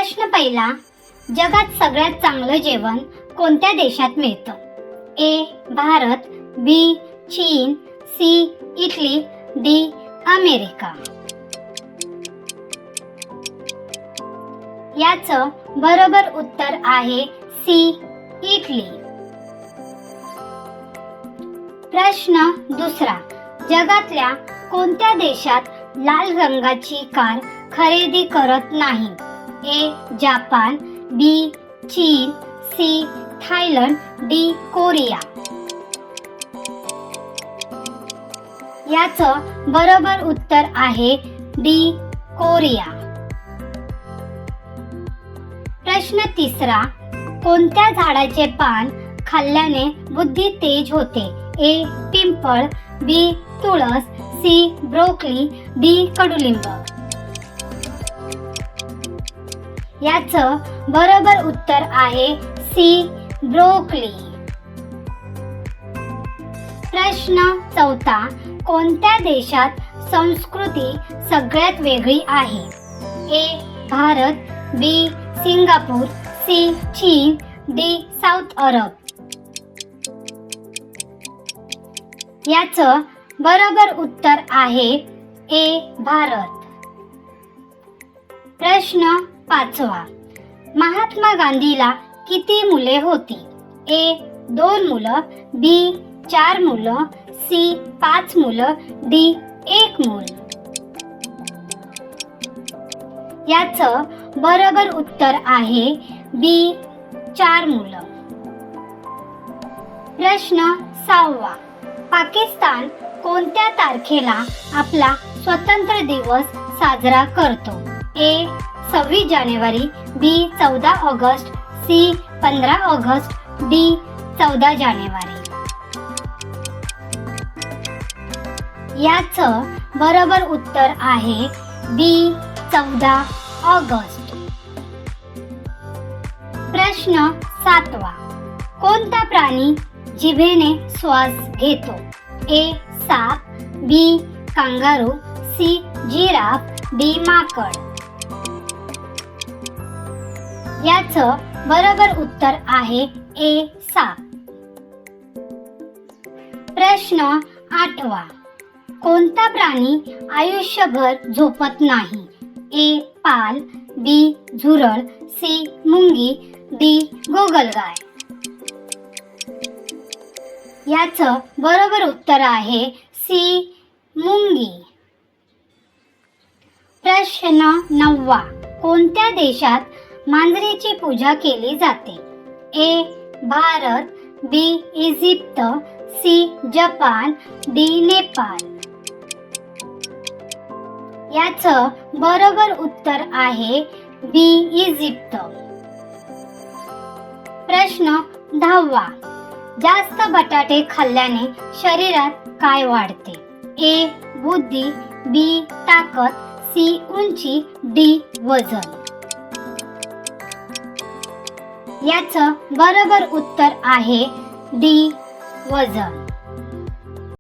प्रश्न पहिला, जगात सगळ्यात चांगलं जेवण कोणत्या देशात मिळतं? ए भारत, बी चीन, सी इटली, डी अमेरिका. याचं बरोबर उत्तर आहे सी इटली. प्रश्न दुसरा, जगातल्या कोणत्या देशात लाल रंगाची कार खरेदी करत नाही? ए जापान, बी चीन, सी थायलंड, डी कोरिया. याचं बरोबर उत्तर आहे डी कोरिया. प्रश्न तिसरा, कोणत्या झाडाचे पान खाल्ल्याने बुद्धी तेज होते? ए पिंपळ, बी तुळस, सी ब्रोकली, डी कडुलिंब. याचं बरोबर उत्तर आहे सी ब्रोकली. प्रश्न चौथा, कोणत्या देशात संस्कृती सगळ्यात वेगळी आहे? ए भारत, बी सिंगापूर, सी चीन, डी साऊथ अरब. याचं बरोबर उत्तर आहे ए भारत. प्रश्न पाचवा, महात्मा गांधीला किती मुले होती? ए 2 मुलं, बी 4 मुलं, सी 5 मुलं, डी 1 मूल. याचं बरोबर उत्तर आहे बी 4 मुलं. प्रश्न 6वा, पाकिस्तान कोणत्या तारखेला आपला स्वातंत्र्य दिवस साजरा करतो? ए 26 जानेवारी, बी 14 ऑगस्ट, सी 15 ऑगस्ट, डी 14 जानेवारी. याचं बरोबर उत्तर आहे बी 14 ऑगस्ट. प्रश्न 7वा, कोणता प्राणी जिभेने श्वास घेतो? ए साप, बी कांगारू, सी जिराफ, डी माकड. याचं बरोबर उत्तर आहे ए साप. प्रश्न 8वा, कोणता प्राणी आयुष्यभर झोपत नाही? ए पाल, बी झुरळ, सी मुंगी, डी गोगलगाय. याचं बरोबर उत्तर आहे सी मुंगी. प्रश्न 9वा, कोणत्या देशात मांजरीची पूजा केली जाते? A Bharat, B Egypt, C Japan, D Nepal. याचं बरोबर उत्तर आहे बी इजिप्त. प्रश्न 10वा, जास्त बटाटे खाल्ल्याने शरीरात काय वाढते? ए बुद्धी, बी ताकद, सी उंची, डी वजन. याचं बरोबर उत्तर आहे डी वजन.